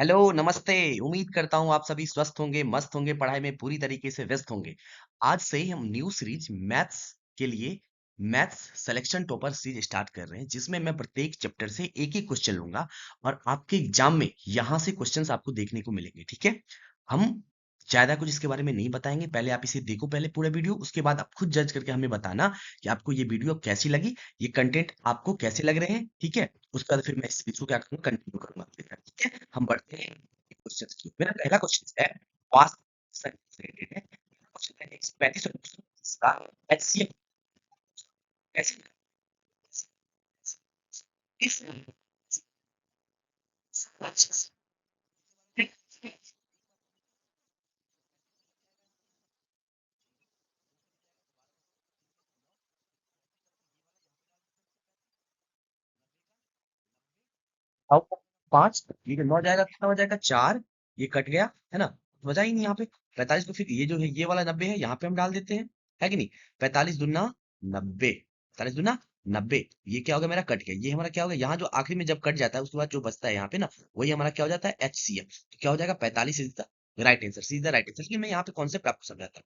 Hello, नमस्ते। उम्मीद करता हूँ आप सभी स्वस्थ होंगे, मस्त होंगे, पढ़ाई में पूरी तरीके से व्यस्त होंगे। आज से ही हम न्यू सीरीज मैथ्स के लिए maths selection topper series start कर रहे हैं, जिसमें मैं प्रत्येक चैप्टर से एक-एक क्वेश्चन लूँगा और आपके एग्जाम में यहाँ से क्वेश्चंस आपको देखने को मिलेंगे, ठीक है? हम ज़्यादा कुछ इसके बारे में नहीं बताएँगे, पहले आप इसे देखो पहले पूरा वीडियो, उसके बाद आप खुद जज करके हमें बताना कि आपको ये वीडियो कैसी लगी, ये कंटेंट आपको कैसे लग रहे हैं, ठीक है? उसके बाद फिर मैं इस चीज़ को क्या करूँगा कंटिन्यू करूँगा आपके साथ, ठीक है? हम बढ़ते हैं क्वेश्चंस की। मेरा पहला क्वेश्चन है पास्ट से रिलेटेड है। क्वेश्चन है 135 और इसका एचसीएफ कैसे इस अब 5 ये 9 जाएगा कितना हो जाएगा 4 ये कट गया है ना बचा ही नहीं यहाँ पे 45 को फिर ये जो है ये वाला 90 है यहाँ पे हम डाल देते हैं है कि नहीं 45 दूना 90 45 दूना 90 ये क्या हो गया मेरा कट गया ये हमारा क्या हो गया यहाँ जो आखिरी में जब कट जाता है उसके बाद जो बचता है यहाँ पे ना वही हमारा क्या हो जाता है एचसीएफ तो क्या हो जाएगा 45 इज द राइट आंसर सीधा राइट आंसर लेकिन मैं यहाँ पे कॉन्सेप्ट आपको समझाता हूँ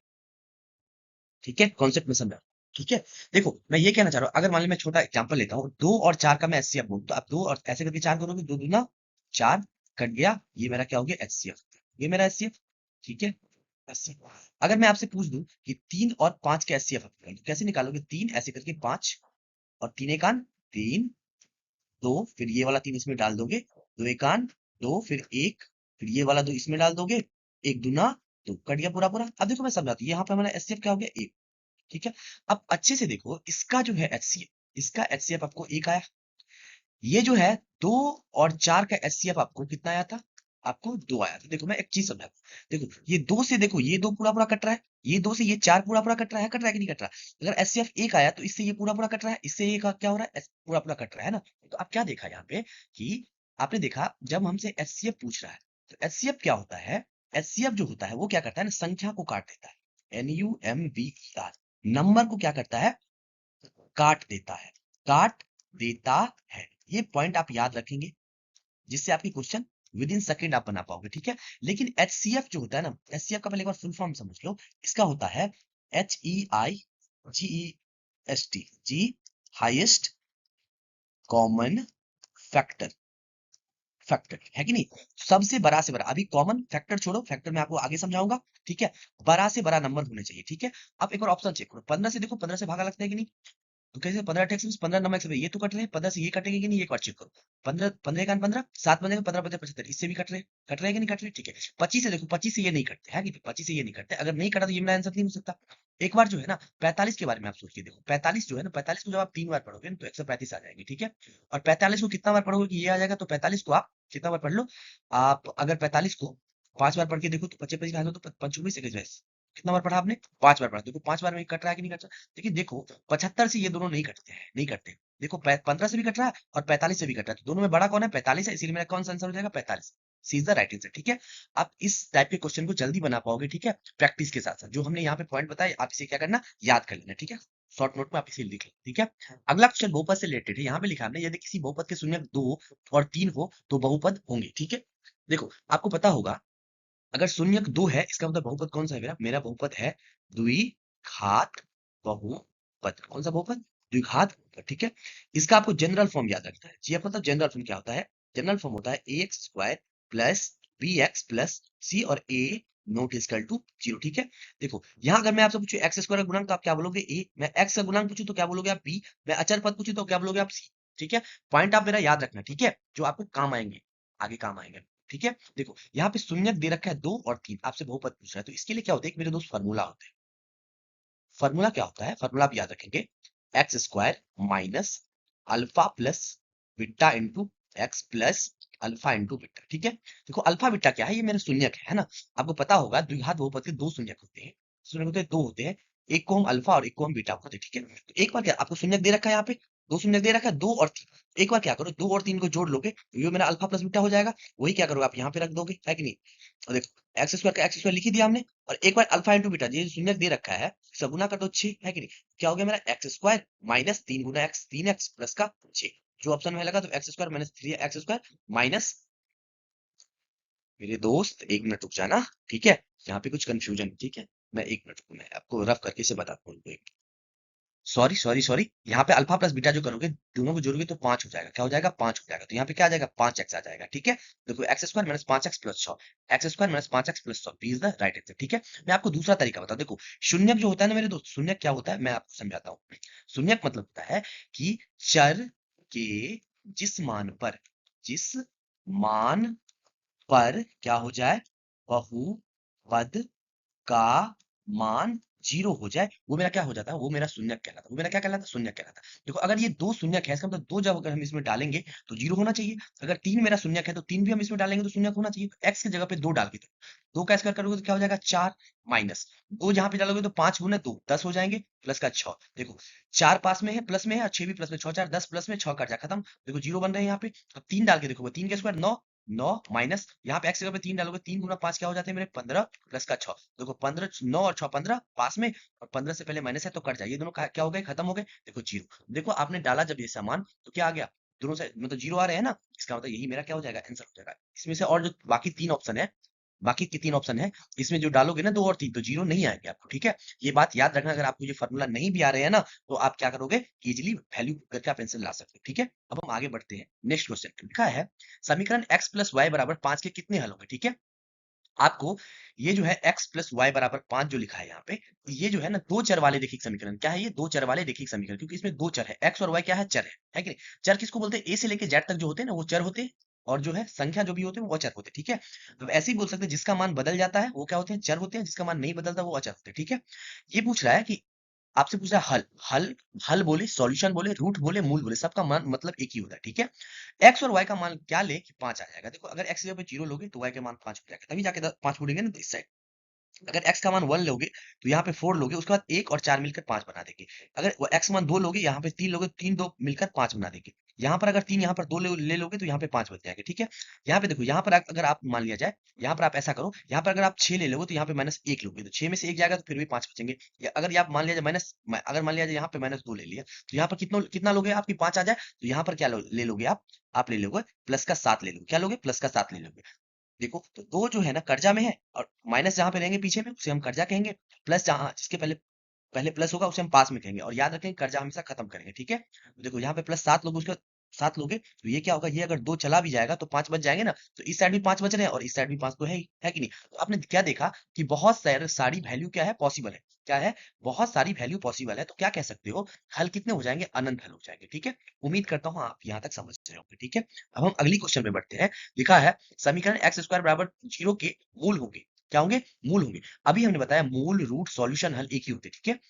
ठीक है कॉन्सेप्ट में समझा ठीक है देखो मैं ये कहना चाह रहा हूँ अगर मान लो मैं छोटा एग्जांपल लेता हूँ 2 और 4 का मैं एचसीएफ बोलूँ तो आप 2 और ऐसे करके 4 करोगे 2 दूना 4 कट गया ये मेरा क्या हो गया एचसीएफ ये मेरा एचसीएफ ठीक है एचसीएफ अगर मैं आपसे पूछ दूं कि 3 और 5 के एचसीएफ तो कैसे निकालोगे 3 ऐसे करके 5 और 3 एकान 3 2 फिर ये वाला 3 इसमें डाल दोगे 2 एकान 2 फिर 1 फिर ये वाला 2 इसमें डाल दोगे 1 दूना 2 कट गया पूरा पूरा अब देखो मैं समझाती हूँ यहाँ पे हमारा एचसीएफ क्या हो गया 1 ठीक है अब अच्छे से देखो इसका जो है एचसीएफ इसका एचसीएफ आपको एक आया ये जो है 2 और 4 का एचसीएफ आपको कितना आया था आपको 2 आया था देखो मैं एक चीज समझाता हूं देखो ये 2 से देखो ये 2 पूरा पूरा कट रहा है ये 2 से ये 4 पूरा पूरा कट रहा है कि नहीं कट रहा अगर एचसीएफ एक आया तो इससे ये पूरा पूरा कट रहा है इससे ये क्या हो रहा है पूरा पूरा कट रहा है ना तो आप क्या देखा यहाँ पे कि आपने देखा जब हमसे एचसीएफ पूछ रहा है तो एचसीएफ क्या होता है एचसीएफ जो होता है वो क्या करता है ना संख्या को काट देता है NUMBER नंबर को क्या करता है काट देता है काट देता है ये पॉइंट आप याद रखेंगे जिससे आपकी क्वेश्चन विद इन सेकेंड आप बना पाओगे ठीक है लेकिन एचसीएफ जो होता है ना एचसीएफ का पहले एक बार फुल फॉर्म समझ लो इसका होता है HEIGEST जी हाईएस्ट कॉमन फैक्टर फैक्टर है कि नहीं सबसे बड़ा से बड़ा अभी कॉमन फैक्टर छोड़ो फैक्टर मैं आपको आगे समझाऊंगा ठीक है बड़ा से बड़ा नंबर होने चाहिए ठीक है अब एक और ऑप्शन चेक करो 15 से देखो 15 से भागा लगता है कि नहीं तो कैसे 15 टैक्स में 15 नंबर से ये तो कट रहे हैं 15 से ये कटेंगे कि नहीं एक बार चेक करो 15 15 का 15 7 बनेगा 15 15 75 इससे भी कट रहे हैं कि नहीं कट रहे ठीक है 25 से देखो 25 से ये नहीं कटते है कि 25 से ये नहीं कटते अगर नहीं कटा तो ये मेरा आंसर नहीं हो सकता एक बार जो है ना 45 के बारे में आप सोच के देखो 45 जो है ना 45 को जब आप 3 बार पढ़ोगे ना तो 135 आ जाएंगे ठीक है और 45 को कितना बार पढ़ोगे कि ये आ जाएगा तो 45 को आप कितना बार पढ़ लो आप अगर 45 को 5 बार पढ़ के देखो तो 25 25 तो 25 कितना बार पढ़ा आपने 5 बार पढ़ा देखो 5 बार में कट रहा है कि नहीं कट रहा लेकिन देखो 75 से ये दोनों नहीं कटते हैं नहीं कटते देखो 15 से भी कट रहा है और 45 से भी कट रहा है तो दोनों में बड़ा कौन है 45 है इसीलिए मेरा कौन सा आंसर हो जाएगा 45 सी इज द राइट आंसर ठीक है आप इस टाइप के क्वेश्चन को जल्दी बना पाओगे ठीक है प्रैक्टिस के साथ साथ जो हमने यहाँ पे पॉइंट बताए आप इसे क्या करना याद कर लेना ठीक है शॉर्ट नोट में आप इसे लिख लें ठीक है अगला क्वेश्चन बहुपद से रिलेटेड है यहाँ पे लिखा हमने यदि किसी बहुपद के शून्य 2 और 3 हो तो बहुपद होंगे ठीक है देखो आपको पता होगा अगर शून्यक 2 है इसका मतलब बहुपद कौन सा है मेरा बहुपद है द्विघात बहुपद कौन सा बहुपद द्विघात बहुपद ठीक है इसका आपको जनरल फॉर्म याद रखना है जी आपको पता जनरल फॉर्म क्या होता है जनरल फॉर्म होता है ax² plus bx plus c और a नॉट इक्वल टू 0 ठीक है देखो यहाँ अगर मैं आपसे पूछूं x² का गुणांक तो आप क्या बोलोगे a मैं x का गुणांक पूछूं तो क्या बोलोगे आप b मैं अचर पद पूछूं तो क्या बोलोगे आप c ठीक है पॉइंट आप मेरा याद रखना ठीक है जो आपको काम आएंगे आगे काम आएंगे ठीक है देखो यहाँ पे शून्यक दे रखा है 2 और 3 आपसे बहुपद पूछ रहा है तो इसके लिए क्या होता है मेरे दोस्त फार्मूला होता है फार्मूला क्या होता है फार्मूला आप याद रखेंगे x² minus alpha plus beta into x plus alpha into beta ठीक है देखो अल्फा बीटा क्या है ये मेरा शून्यक है ना आपको पता होगा द्विघात बहुपद के दो शून्यक होते हैं शून्यक होते हैं दो होते हैं एक को हम अल्फा और एक को हम बीटा होते हैं ठीक है तो एक बार क्या आपको शून्यक दे रखा है यहाँ पे दो शून्यक दे रखा है 2 और 3 एक बार क्या करो 2 और 3 को जोड़ लोगे तो ये मेरा अल्फा प्लस बीटा हो जाएगा वही क्या करोगे आप यहाँ पे रख दोगे है कि नहीं और देखो x² का x² लिख ही दिया हमने और एक बार अल्फा इंटू बीटा ये शून्यक दे रखा है इसका गुना कर दो 6 है कि नहीं क्या हो गया मेरा x² माइनस 3 गुना x 3x प्लस का 6 जो ऑप्शन में लगा तो x² माइनस 3x² माइनस मेरे दोस्त 1 मिनट रुक जाना, ठीक है। यहाँ पे कुछ कंफ्यूजन है, ठीक है। मैं 1 मिनट रुको, मैं आपको रफ करके से बताता हूँ। सॉरी सॉरी सॉरी, यहाँ पे अल्फा प्लस बीटा जो करोगे, दोनों को जोड़ोगे तो 5 हो जाएगा। क्या हो जाएगा? 5 हो जाएगा। तो यहाँ पे क्या आ जाएगा? 5x आ जाएगा, ठीक है। देखो x square minus 5x plus 6, x square minus 5x plus 100 is the right answer, ठीक है। मैं आपको दूसरा तरीका बताऊं, देखो शून्यक जो होता है ना मेरे दोस्त, शून्यक क्या होता है मैं आपको समझाता हूँ। शून्यक मतलब होता है कि चर के जिस मान पर, जिस मान पर क्या हो जाए, बहुपद का मान 0 हो जाए, वो मेरा क्या हो जाता है? वो मेरा शून्यक कहलाता है। वो मेरा क्या कहलाता है? शून्यक कहलाता है। देखो अगर ये दो शून्यक है, इसका मतलब दो जब अगर हम इसमें डालेंगे तो 0 होना चाहिए। अगर 3 मेरा शून्यक है तो 3 भी हम इसमें डालेंगे तो शून्यक होना चाहिए। तो x की जगह पे 2 डाल के दो, 2 का स्क्वायर करोगे तो क्या हो जाएगा? 4 माइनस 2 जहां पे डालोगे तो 5 गुने 2 10 हो जाएंगे, प्लस का 6। देखो 4 पास में है, प्लस में है, और 6 भी प्लस में, 6 4 10, प्लस में 6 कट जाए खत्म। देखो 0 बन रहे हैं यहाँ पे। अब 3 डाल के देखो, 3 के स्क्वायर 9, 9 माइनस यहाँ पे x की जगह पे 3 डालोगे, 3 गुना 5 क्या हो जाते हैं मेरे? 15 प्लस का 6। देखो 15 9 और 6 15 पास में, और 15 से पहले माइनस है तो कट जाए, ये दोनों क्या हो गए? खत्म हो गए। देखो 0। देखो आपने डाला जब ये सामान तो क्या आ गया? दोनों से मतलब 0 आ रहे हैं ना, इसका मतलब यही मेरा क्या हो जाएगा? आंसर हो जाएगा। इसमें से और जो बाकी 3 ऑप्शन है, बाकी के 3 ऑप्शन है, इसमें जो डालोगे ना 2 और 3 तो 0 नहीं आएंगे आपको, ठीक है। ये बात याद रखना, अगर आपको ये फॉर्मूला नहीं भी आ रहे हैं ना तो आप क्या करोगे? इजिली वैल्यू करके आप आंसर ला सकते हो, ठीक है। अब हम आगे बढ़ते हैं। नेक्स्ट क्वेश्चन लिखा है, समीकरण x प्लस वाई बराबर 5 के कितने हल होंगे, ठीक है। आपको ये जो है x प्लस वाई बराबर 5 जो लिखा है यहाँ पे, ये जो है ना दो चर वाले रेखिक समीकरण। क्या है ये? दो चर वाले रेखिक समीकरण, क्योंकि इसमें दो चर है, x और y क्या है? चर है कि नहीं। चर किसको बोलते हैं? a से लेके z तक जो होते हैं ना वो चर होते हैं, और जो है संख्या जो भी होते हैं वो अचर होते हैं, ठीक है। तो ऐसे ही बोल सकते हैं, जिसका मान बदल जाता है वो क्या होते हैं? चर होते हैं, जिसका मान नहीं बदलता वो अचर होते हैं, ठीक है। ये पूछ रहा है कि आपसे पूछ रहा है हल, हल बोले, सॉल्यूशन बोले, रूट बोले, मूल बोले, सबका मान मतलब एक ही होता है, ठीक है। एक्स और वाई का मान क्या ले कि 5 आ जाएगा। देखो अगर एक्स की जगह पे 0 लोगे तो वाई का मान 5 हो जाएगा, तभी जाके 5 उड़ेंगे ना, तो इस साइड। अगर x का मान 1 लोगे तो यहाँ पे 4 लोगे, उसके बाद 1 और 4 मिलकर 5 बना देंगे। अगर x मान 2 लोगे, यहाँ पे 3 लोगे, 3 2 मिलकर 5 बना देंगे। यहाँ पर अगर 3 यहाँ पर 2 ले लोगे तो यहाँ पे 5 बच जाएंगे, ठीक है। यहाँ पे देखो, यहाँ पर अगर आप मान लिया जाए, यहाँ पर आप ऐसा करो, यहाँ पर अगर आप 6 ले लोगे तो यहाँ पे -1 लोगे तो 6 में से 1 जाएगा तो फिर भी 5 बचेंगे। या अगर ये आप मान लिया जाए अगर मान लिया जाए यहाँ पे -2 ले लिया तो यहाँ पर कितना लोगे? आपकी 5 आ जाए तो यहाँ पर क्या ले लोगे आप ले लोगे प्लस का 7 ले लोगे। क्या लोगे? प्लस का 7 ले लोगे। देखो तो दो जो है ना कर्जा में है, और माइनस जहां पे रहेंगे पीछे में उसे हम कर्जा कहेंगे, प्लस जहां जिसके पहले पहले प्लस होगा उसे हम पास में कहेंगे, और याद रखें कर्जा हमेशा खत्म करेंगे, ठीक है। तो देखो यहाँ पे +7 लोग, उसके 7 लोगे तो ये क्या होगा? ये अगर 2 चला भी जाएगा तो 5 बच जाएंगे ना, तो इस साइड भी 5 बच रहे हैं और इस साइड भी 5 तो है ही, है कि नहीं। तो आपने क्या देखा कि बहुत सारी वैल्यू क्या है? पॉसिबल है। क्या है? बहुत सारी वैल्यू पॉसिबल है, तो क्या कह सकते हो? हल कितने हो जाएंगे? अनंत हल हो जाएंगे, ठीक है। उम्मीद करता हूँ आप यहाँ तक समझ रहे होंगे, ठीक है। अब हम अगली क्वेश्चन में बढ़ते हैं। लिखा है, समीकरण एक्स स्क्वायर बराबर 0 के मूल होंगे। क्या होंगे? मूल होंगे। अभी हमने बताया मूल, रूट, सॉल्यूशन, हल एक ही होते हैं, ठीक है।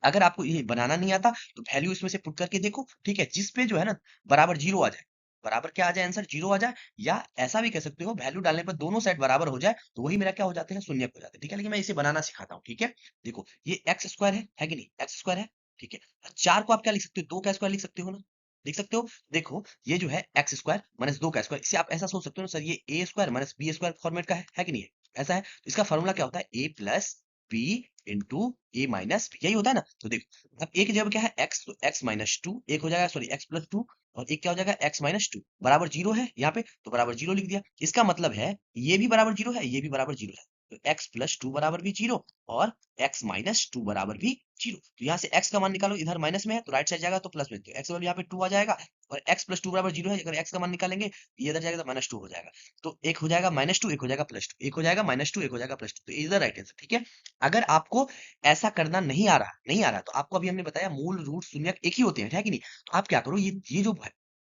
अगर आपको ये बनाना नहीं आता तो वैल्यू इसमें से पुट करके देखो, ठीक है। जिस पे जो है ना बराबर 0 आ जाए, बराबर क्या आ जाए? आंसर 0 आ जाए, या ऐसा भी कह सकते हो वैल्यू डालने पर दोनों साइड बराबर हो जाए तो वही मेरा क्या हो जाते हैं? शून्यक हो जाते हैं, ठीक है। लेकिन मैं इसे बनाना सिखाता हूँ, ठीक है। देखो ये एक्स स्क्वायर है कि नहीं? एक्स स्क्वायर है, ठीक है। 4 को आप क्या लिख सकते हो? 2 का स्क्वायर लिख सकते हो ना, लिख सकते हो। देखो ये जो है एक्स स्क्वायर माइनस 2 का स्क्वायर, इसे आप ऐसा सोच सकते हो ना, सर ये A square minus B square format का है कि नहीं है? ऐसा है। तो इसका फॉर्मूला क्या होता है? ए plus B into A minus B, यही होता है ना। तो देखो अब एक जब क्या है एक्स, तो एक्स माइनस टू, एक हो जाएगा सॉरी एक्स प्लस टू, और एक क्या हो जाएगा? एक्स माइनस टू बराबर 0 है यहाँ पे, तो बराबर 0 लिख दिया। इसका मतलब है ये भी बराबर 0 है, ये भी बराबर 0 है, तो एक्स प्लस टू बराबर भी 0 और एक्स माइनस टू बराबर भी 0। तो यहाँ से एक्स का मान निकालो, इधर माइनस में है तो राइट साइड जाएगा तो प्लस में, तो एक्स बराबर यहाँ पे 2 आ जाएगा, और एक्स प्लस टू बराबर 0 है, अगर एक्स का मान निकालेंगे ये इधर जाएगा तो -2 हो जाएगा। तो एक हो जाएगा -2, एक हो जाएगा +2, एक हो जाएगा -2, एक हो जाएगा +2, तो इधर राइट आंसर, ठीक है। अगर आपको ऐसा करना नहीं आ रहा तो आपको अभी हमने बताया मूल, रूट, शून्यक एक ही होते हैं, है कि नहीं। तो आप क्या करो, ये जो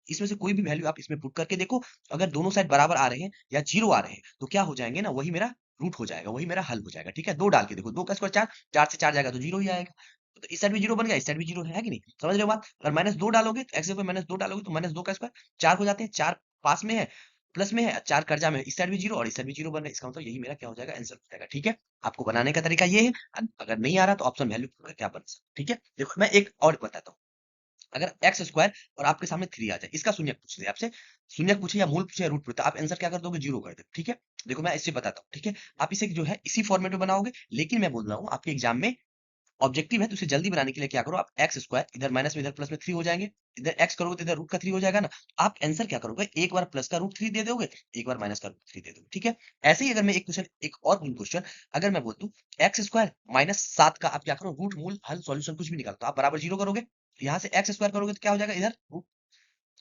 इसमें से कोई भी वैल्यू आप इसमें पुट करके देखो, अगर दोनों साइड बराबर आ रहे हैं या 0 आ रहे हैं तो क्या हो जाएंगे ना, वही मेरा रूट हो जाएगा, वही मेरा हल हो जाएगा, ठीक है। 2 डाल के देखो, 2 का स्क्वायर 4, 4 से 4 जाएगा तो 0 ही आएगा। तो इस साइड भी 0 बन गया, इस साइड भी 0 है कि नहीं? समझ रहे हो बात? अगर -2 डालोगे तो एक्स पे -2 डालोगे तो -2 का स्क्वायर 4 हो जाते हैं, 4 पास में है, प्लस में है, 4 कर्जा में है, इस साइड भी 0 और इस साइड भी 0 बन रहा है, इसका मतलब यही मेरा क्या हो जाएगा? आंसर हो जाएगा, ठीक है। आपको बनाने का तरीका ये है। अगर नहीं आ रहा तो ऑप्शन वैल्यू क्या बन सकता, ठीक है। देखो मैं एक और बताता हूँ। अगर एक्स स्क्वायर और आपके सामने 3 आ जाए, इसका शून्यक पूछ ले आपसे, शून्यक पूछे या मूल पूछे या रूट पूछे, आप आंसर क्या कर दोगे? 0 कर दोगे, ठीक है। देखो मैं इससे बताता हूँ, ठीक है। आप इसे जो है इसी फॉर्मेट में बनाओगे, लेकिन मैं बोल रहा हूँ आपके एग्जाम में ऑब्जेक्टिव है तो उसे जल्दी बनाने के लिए क्या करो, आप एक्स स्क्वायर इधर माइनस में इधर प्लस में 3 हो जाएंगे, इधर एक्स करोगे तो इधर रूट का 3 हो जाएगा ना। आप आंसर क्या करोगे, एक बार प्लस का रूट 3 दे दोगे, एक बार माइनस का रूट 3 दे दोगे, ठीक है। ऐसे ही अगर मैं एक क्वेश्चन, एक और क्वेश्चन अगर मैं बोल दूं एक्स स्क्वायर माइनस 7 का आप क्या करो, रूट मूल हल सॉल्यूशन कुछ भी निकालो तो आप बराबर 0 करोगे। यहाँ से एक्स स्क्वायर करोगे तो क्या हो जाएगा, इधर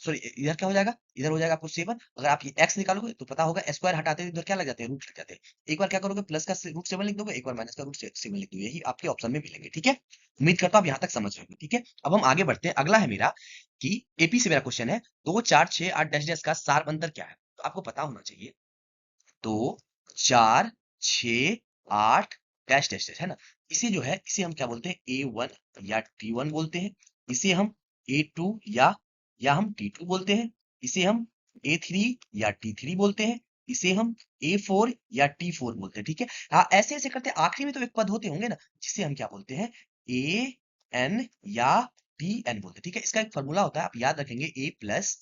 सॉरी इधर क्या हो जाएगा, इधर हो जाएगा आपको 7। अगर आप ये x निकालोगे तो पता होगा स्क्वायर हटाते हैं इधर क्या लग जाते हैं, रूट लग जाते हैं। एक बार क्या करोगे, प्लस का रूट 7 लिख दोगे, एक बार माइनस का रूट 7 लिख दोगे, यही आपके ऑप्शन में मिलेंगे, ठीक है। उम्मीद करता हूं आप यहाँ तक समझ रहे हो, ठीक है। अब हम आगे बढ़ते हैं, अगला है मेरा कि एपी से मेरा क्वेश्चन है 2 4 6 8 डैश डैश का सार अंतर क्या है, तो आपको पता होना चाहिए। 2 4 6 8 डैश डैश डैश है ना, इसे जो है इसे हम क्या बोलते हैं, A1 या T1 बोलते हैं। इसे हम A2 या हम T2 बोलते हैं। इसे हम A3 या T3 बोलते हैं। इसे हम A4 या T4 बोलते हैं, ठीक है। हाँ, ऐसे ऐसे करते आखिरी में तो एक पद होते होंगे ना, जिसे हम क्या बोलते हैं, AN या TN बोलते हैं, ठीक है। इसका एक फॉर्मूला होता है, आप याद रखेंगे, A plus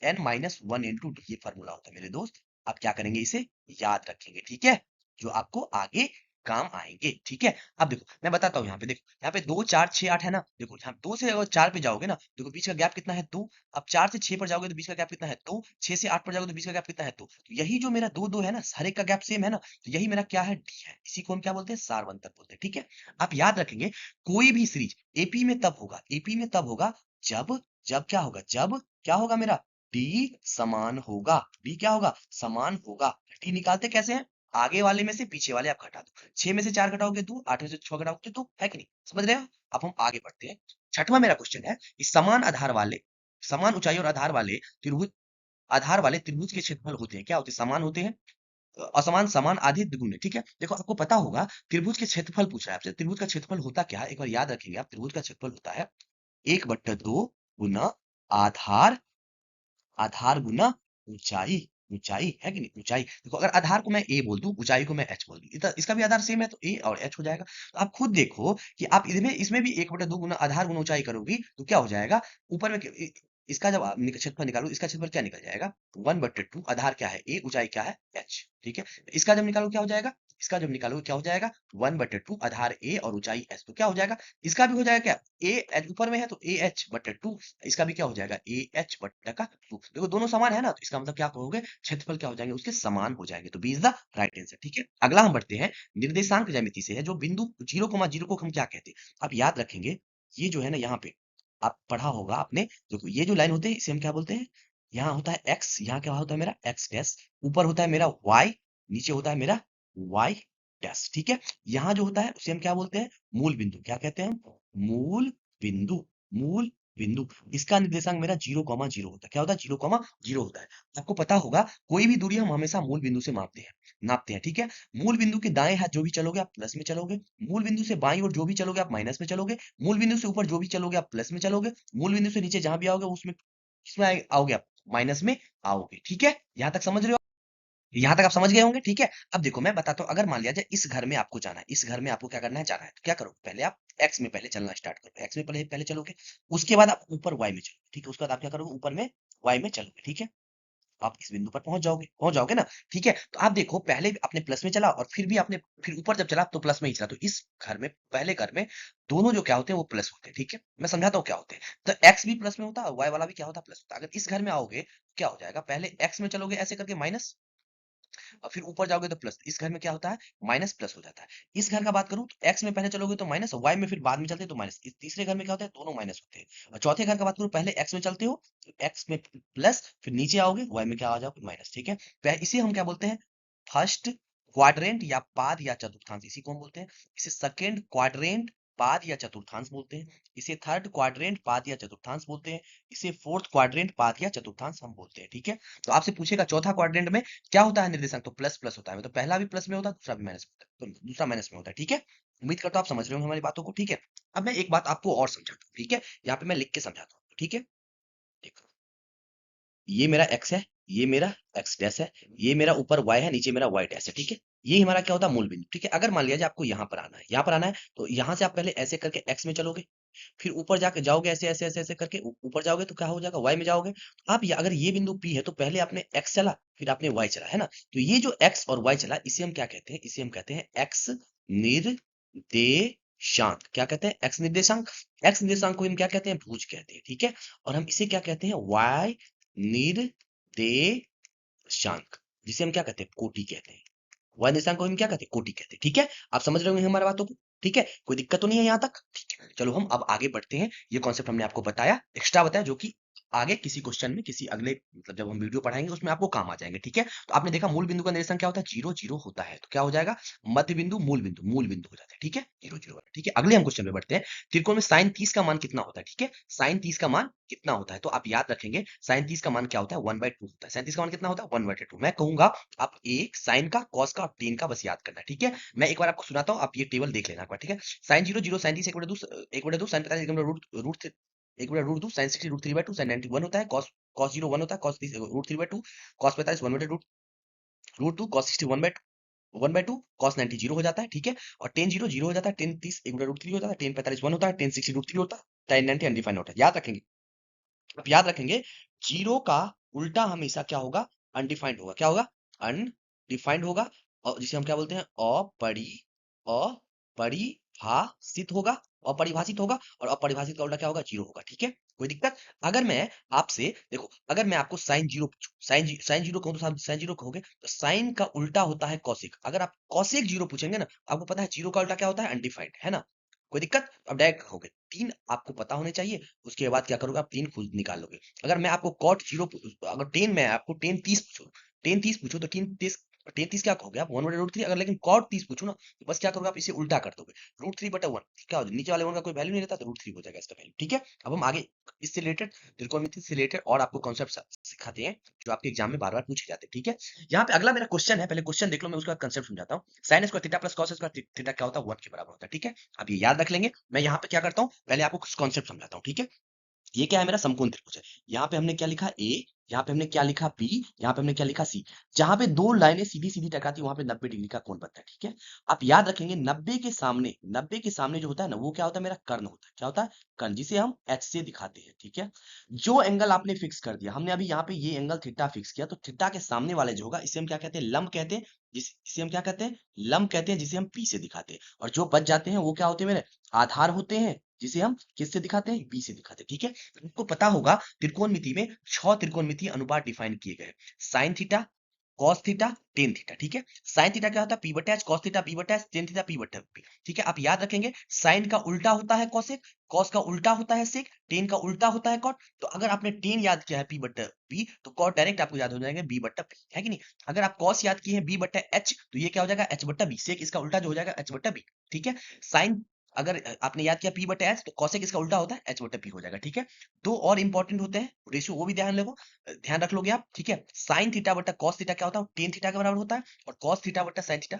N minus 1 into D, ये फॉर्मूला होता है मेरे दोस्त। आप क्या करेंगे, इसे याद रखेंगे, ठीक है, जो आपको आगे काम आएंगे, ठीक है। अब देखो मैं बताता हूँ, यहाँ पे देखो, यहाँ पे 2 4 6 8 है ना, देखो यहाँ 2 से अगर 4 पे जाओगे ना, देखो बीच का गैप कितना है, 2। अब 4 से 6 पर जाओगे तो बीच का गैप कितना है, 2। 6 से 8 पर जाओगे तो बीच का गैप कितना है, 2। तो यही जो मेरा 2 2 है ना, हर एक का गैप सेम है ना, तो यही मेरा क्या है, डी है। इसी को हम क्या बोलते हैं, सारवंतर बोलते हैं, ठीक है। आप याद रखेंगे, कोई भी सीरीज एपी में तब होगा, एपी में तब होगा जब, जब क्या होगा, जब क्या होगा मेरा, डी समान होगा, डी क्या होगा, समान होगा। डी निकालते कैसे हैं, आगे वाले में से पीछे वाले आप घटा दो, 6 में से 4 घटाओगे 2, 8 में से 6 घटाओगे 2, है कि नहीं, समझ रहे हो। अब हम आगे बढ़ते हैं, छठवां मेरा क्वेश्चन है कि समान आधार वाले, समान ऊंचाई और आधार वाले त्रिभुज, आधार वाले त्रिभुज के क्षेत्रफल होते हैं, क्या होते हैं, समान होते हैं। असमान समान आधे द्विगुणे, ठीक है। देखो आपको पता होगा त्रिभुज के क्षेत्रफल पूछ रहा है आपसे, त्रिभुज का क्षेत्रफल होता क्या है, एक बार याद रखेंगे आप, त्रिभुज का क्षेत्रफल होता है 1/2 गुना आधार, आधार गुना ऊंचाई, ऊंचाई है कि नहीं, ऊंचाई। देखो अगर आधार को मैं ए बोल दूं, ऊंचाई को मैं एच बोल दूं, इसका भी आधार सेम है तो ए और एच हो जाएगा। तो आप खुद देखो कि आप इसमें इसमें भी 1/2 गुना आधार गुना ऊंचाई करोगी तो क्या हो जाएगा, ऊपर में इसका जब आप क्षेत्रफल निकालो, इसका क्षेत्रफल क्या निकल जाएगा, 1/2, आधार क्या है ए, ऊंचाई क्या है एच, ठीक है। इसका जब निकालो क्या हो जाएगा, इसका जब निकालो क्या हो जाएगा, 1/2 आधार ए और ऊंचाई एच, तो क्या हो जाएगा, इसका भी हो जाएगा क्या, ए एच ऊपर में है तो ए एच बटे 2, इसका भी क्या हो जाएगा, ए एच बटे का 2। देखो दोनों समान है ना, तो इसका मतलब क्या कहोगे, क्षेत्रफल क्या हो जाएंगे, उसके समान हो जाएंगे, तो B is the right answer, ठीक है। अगला हम बढ़ते हैं, निर्देशांक ज्यामिति से है, जो बिंदु 0,0 को हम क्या कहते हैं, आप याद रखेंगे, ये जो है ना, यहाँ पे आप पढ़ा होगा आपने, देखो ये जो लाइन होते हैं इसे हम क्या बोलते हैं, यहाँ होता है एक्स, यहाँ क्या होता है मेरा एक्स डैश, ऊपर होता है मेरा वाई, नीचे होता है मेरा वाई डैश, ठीक है। यहाँ जो होता है उसे हम क्या बोलते हैं, मूल बिंदु, क्या कहते हैं हम, मूल बिंदु, मूल बिंदु। इसका निर्देशांक मेरा 0,0 होता है, क्या होता है, 0,0 होता है। आपको पता होगा कोई भी दूरी हम हमेशा मूल बिंदु से मापते हैं, नापते हैं, ठीक है। मूल बिंदु के दाएं हाथ जो भी चलोगे आप प्लस में चलोगे, मूल बिंदु से बाईं ओर जो भी चलोगे आप माइनस में चलोगे, मूल बिंदु से ऊपर जो भी चलोगे आप प्लस में चलोगे, मूल बिंदु से नीचे जहां भी आओगे उसमें किसमें आओगे आप, माइनस में आओगे, ठीक है। यहां तक समझ रहे हो, यहाँ तक आप समझ गए होंगे, ठीक है। अब देखो मैं बताता हूँ, अगर मान लिया जाए इस घर में आपको जाना है, इस घर में आपको क्या करना है, जाना है, तो क्या करो, पहले आप एक्स में पहले चलना स्टार्ट करो, एक्स में पहले पहले चलोगे, उसके बाद आप ऊपर वाई में चलोगे, ठीक है, उसके बाद आप क्या करोगे, ऊपर में वाई में चलोगे, ठीक है। आप इस बिंदु पर पहुंच जाओगे ना, ठीक है। तो आप देखो पहले भी आपने प्लस में चला और फिर भी आपने फिर ऊपर जब चला तो प्लस में ही चला, तो इस घर में, पहले घर में दोनों जो क्या होते हैं वो प्लस होते हैं, ठीक है। मैं समझाता हूँ क्या होते हैं, तो एक्स भी प्लस में होता है और वाई वाला भी क्या होता है, प्लस होता है। अगर इस घर में आओगे तो क्या हो जाएगा, पहले एक्स में चलोगे ऐसे करके माइनस, और फिर ऊपर जाओगे तो प्लस, इस घर में क्या होता है, माइनस प्लस हो जाता है। इस घर का बात करूं तो एक्स में पहले चलोगे तो माइनस, वाई में फिर बाद में चलते तो माइनस, इस तीसरे घर में क्या होता है, दोनों माइनस होते हैं। और चौथे घर का बात करूं, पहले एक्स में चलते हो तो एक्स में प्लस, फिर नीचे आओगे वाई में क्या आ जाओगे, माइनस, ठीक है। इसे हम क्या बोलते हैं, फर्स्ट क्वाड्रेंट या पाद या चतुर्थांश, इसी को हम बोलते हैं। इसे सेकेंड क्वाड्रेंट पाद या चतुर्थांश बोलते हैं, इसे थर्ड क्वाड्रेंट पाद या चतुर्थांश बोलते हैं, इसे फोर्थ क्वाड्रेंट पाद या चतुर्थांश हम बोलते हैं, ठीक है। तो आपसे पूछेगा चौथा क्वाड्रेंट में क्या होता है निर्देशांक, तो प्लस प्लस होता है, मतलब पहला भी प्लस में होता है, दूसरा भी माइनस में होता है, तो दूसरा माइनस में होता है, ठीक है। उम्मीद करता हूं आप समझ रहे होंगे हमारी बातों को, ठीक है। अब मैं एक बात आपको और समझाता हूँ, ठीक है, यहाँ पे मैं लिख के समझाता हूँ, ठीक है। देखो ये मेरा एक्स है, ये मेरा एक्स डैश है, ये मेरा ऊपर वाई है, नीचे मेरा वाई डैश है, ठीक है। ये हमारा क्या होता है, मूल बिंदु, ठीक है। अगर मान लिया जाए आपको यहाँ पर आना है, यहाँ पर आना है, तो यहाँ से आप पहले ऐसे करके एक्स में चलोगे, फिर ऊपर जाके जाओगे ऐसे ऐसे ऐसे ऐसे करके ऊपर जाओगे तो क्या हो जाएगा, वाई में जाओगे। तो आप अगर ये बिंदु पी है तो पहले आपने एक्स चला फिर आपने वाई चला, है ना। तो ये जो एक्स और वाई चला इसे हम क्या कहते हैं, इसे हम कहते हैं एक्स निर्देशांक, निर्देशांक क्या कहते हैं? एक्स निर्देशांक। एक्स निर्देशांक को हम क्या कहते हैं? भुज कहते हैं, ठीक है। और हम इसे क्या कहते हैं? वाई निर्देशांक, जिसे हम क्या कहते हैं? कोटि कहते हैं। वाई निर्देशांक को हम क्या कहते हैं? कोटि कहते हैं, ठीक है। आप समझ रहे होंगे हमारी बातों को, ठीक है। कोई दिक्कत तो नहीं है यहाँ तक? ठीक है, चलो हम अब आगे बढ़ते हैं। ये कॉन्सेप्ट हमने आपको बताया, एक्स्ट्रा बताया, जो कि आगे किसी क्वेश्चन में, किसी अगले मतलब जब हम वीडियो पढ़ाएंगे उसमें आपको काम आ जाएंगे, ठीक है। तो आपने देखा मूल बिंदु का निरीक्षण क्या होता है? 0 0 होता है, तो क्या हो जाएगा? मध्य बिंदु मूल बिंदु हो जाता है, ठीक है। 0 0 ठीक है। अगले हम क्वेश्चन में बढ़ते हैं। त्रिकोण में साइन 30 का मान कितना होता है? ठीक है, साइन 30 का मान कितना होता है? तो आप याद रखेंगे साइन 30 का मान क्या होता है? 1/2 होता है। साइन 30 का मान कितना होता है? 1/2। मैं कहूंगा आप एक साइन का, कॉस का और टेन का बस याद करना है, ठीक है। मैं एक बार आपको सुनाता हूँ, आप ये टेबल देख लेना एक बार, ठीक है। Sine 0 0 sine 30 1/2 sine 45 root root 1/√2 sine 60 √3/2 sine 90 1 होता है cos cos 0 1 होता है cos 30 √3/2 cos 45 1/√2 cos 60 1/2 cos 90 0 हो जाता है, ठीक है। और tan 0 0 हो जाता है, tan 30 1/√3 हो जाता है, tan 45 1 होता है, tan 60 √3 होता है, tan 90 अनडिफाइंड होता है। याद रखेंगे, आप याद रखेंगे, जीरो का उल्टा हमेशा क्या होगा? अनडिफाइंड होगा। क्या होगा? अनडिफाइंड होगा। और जिसे हम क्या बोलते हैं? अपरिभाषित होगा। अपरिभाषित होगा, और अपरिभाषित का उल्टा क्या होगा? जीरो होगा, ठीक है। कोई दिक्कत? अगर मैं आपसे देखो, अगर मैं आपको साइन जीरो पूछूं, साइन जीरो कहूं तो साइन जीरो कहोगे, तो साइन का उल्टा होता है कौशिक। अगर आप कौशिक जीरो पूछेंगे ना, आपको पता है जीरो का उल्टा क्या होता है? अनडिफाइंड, है ना। कोई दिक्कत? अब डायरेक्ट कहोगे, तीन आपको पता होने चाहिए। उसके बाद क्या करोगे? आप तीन खुद निकाल लोगे। अगर मैं आपको कॉट जीरो, अगर टेन, मैं आपको टेन 30 पूछूं, टेन 30 पूछूं, तो टेन तीस क्या कहोगे आप? 1/√3। अगर लेकिन कॉट 30 पूछूं ना, तो बस क्या करोगे? आप इसे उल्टा कर दोगे। √3/1 क्या हो जाए? नीचे वाले वन का कोई वैल्यू नहीं रहता, तो √3 हो जाएगा इसका वैल्यू, ठीक है। अब हम आगे इससे रिलेटेड, त्रिकोणमिति से रिलेटेड और आपको कॉन्सेप्ट सिखाते हैं, जो आपके एग्जाम में बार बार पूछे जाते हैं, ठीक है। यहाँ पे अगला मेरा क्वेश्चन है, पहले क्वेश्चन देख लो, मैं उसके बाद कंसेप्ट समझाता हूँ। Sine square theta plus cos square theta क्या होता है? 1 के बराबर होता है, ठीक है। अब ये याद रख लेंगे। मैं यहाँ पे क्या करता हूँ, पहले आपको कुछ कॉन्सेप्ट समझाता हूँ, ठीक है। ये क्या है? मेरा समकोण त्रिभुज है। यहाँ पे हमने क्या लिखा? ए, यहाँ पे हमने क्या लिखा? बी, यहाँ पे हमने क्या लिखा? सी। जहां पे दो लाइनें सीधी सीधी टकराती है, वहां पे 90 डिग्री का कोण बनता है, ठीक है। आप याद रखेंगे, 90 के सामने जो होता है ना, वो क्या होता है? मेरा कर्ण होता है। क्या होता है? कर्ण, जिसे हम एच से दिखाते हैं, ठीक है। जो एंगल आपने फिक्स कर दिया, हमने अभी यहाँ पे ये एंगल थीटा फिक्स किया, तो थीटा के सामने वाले जो होगा, इसे हम क्या कहते हैं? लंब कहते हैं। इसे हम क्या कहते हैं? लंब कहते हैं, जिसे हम पी से दिखाते हैं। और जो बच जाते हैं वो क्या होते हैं? मेरे आधार होते हैं, जिसे हम किससे दिखाते हैं? बी से दिखाते हैं, ठीक है। आपको पता होगा त्रिकोणमिति में 6 त्रिकोणमितीय अनुपात डिफाइन किए गए। Sine theta, cos theta, ten theta, ठीक है। साइन थीटा क्या होता है? पी बटा एच, कॉस थीटा पी बटा एच, टेन थीटा पी बटा पी, ठीक है। आप याद रखेंगे, साइन का उल्टा होता है कॉसेक, कॉस का उल्टा होता है सेक, टेन का उल्टा होता है कॉट। तो अगर आपने टेन याद किया है पी बटा पी, तो कॉट डायरेक्ट आपको याद हो जाएगा बी बटा पी, है कि नहीं। अगर आप कॉस याद किए हैं बी बटा एच, तो ये क्या हो जाएगा? एच बटा बी। सेक इसका उल्टा जो हो जाएगा एच बटा बी, ठीक है। साइन अगर आपने याद किया पी बटा एच, तो कॉसेक इसका उल्टा होता है एच बटा पी हो जाएगा, ठीक है। दो और इंपॉर्टेंट होते हैं रेशियो, वो भी ध्यान रख लोगे आप, ठीक है। साइन थीटा बटा कॉस थीटा क्या होता है? टेन थीटा के बराबर होता है। और कॉस थीटा बटा साइन थीटा,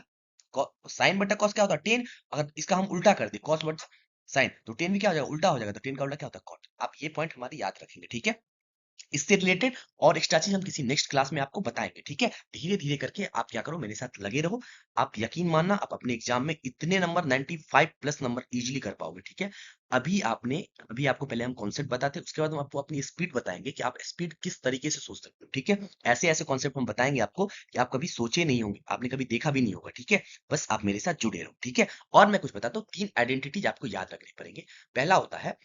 साइन बटा कॉस क्या होता है? टेन। अगर इसका हम उल्टा कर दे, कॉस बटा साइन, तो टेन भी क्या हो जाएगा? उल्टा हो जाएगा। तो टेन का उल्टा क्या होता है? कॉट। आप ये पॉइंट हमारी याद रखेंगे, ठीक है। इससे रिलेटेड और एक्स्ट्रा चीज हम किसी नेक्स्ट क्लास में आपको बताएंगे, ठीक है। धीरे धीरे करके आप क्या करो, मेरे साथ लगे रहो। आप यकीन मानना, आप अपने एग्जाम में इतने नंबर 95 प्लस नंबर इजीली कर पाओगे, ठीक है। अभी आपको पहले हम कॉन्सेप्ट बताते हैं, उसके बाद हम आपको अपनी स्पीड बताएंगे कि आप स्पीड किस तरीके से सोच सकते हो, ठीक है। ऐसे ऐसे कॉन्सेप्ट हम बताएंगे आपको कि आप कभी सोचे नहीं होंगे, आपने कभी देखा भी नहीं होगा, ठीक है। बस आप मेरे साथ जुड़े रहो, ठीक है। और मैं कुछ बताता हूँ, 3 आइडेंटिटीज आपको याद रखनी पड़ेंगे। पहला होता है,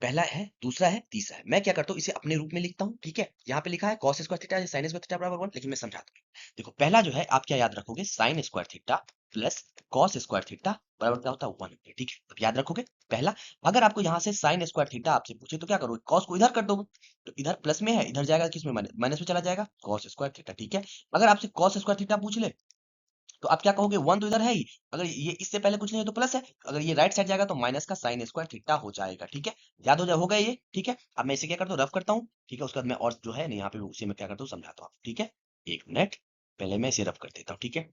पहला है, दूसरा है, तीसरा है। मैं क्या करता हूँ, इसे अपने रूप में लिखता हूँ, ठीक है। यहाँ पे लिखा है cos square theta sin square theta बराबर 1, लेकिन मैं समझाता हूँ। देखो, पहला जो है आप क्या याद रखोगे? sin square theta plus cos square theta बराबर क्या होता है? 1, ठीक है। अब याद रखोगे पहला। अगर आपको यहाँ से sin स्क्वायर थीटा आपसे पूछे, तो क्या करोगे? cos को इधर कर दोगे, तो इधर प्लस में है, इधर जाएगा किस में? माइनस में चला जाएगा, cos स्क्वायर थीटा, ठीक है। अगर आपसे cos स्क्वायर थीटा पूछ ले, तो आप क्या कहोगे? 1 तो इधर है ही, अगर ये इससे पहले कुछ नहीं है तो प्लस है, अगर ये राइट साइड जाएगा तो माइनस का साइन स्क्वायर थीटा हो जाएगा, ठीक है। याद हो गया ये, ठीक है। अब मैं इसे क्या करता हूँ? रफ करता हूँ, ठीक है। उसके बाद मैं और जो है ना यहाँ पे उसे मैं क्या करता हूँ? समझाता हूँ, ठीक है। एक मिनट, पहले मैं इसे रफ कर देता हूँ, ठीक है।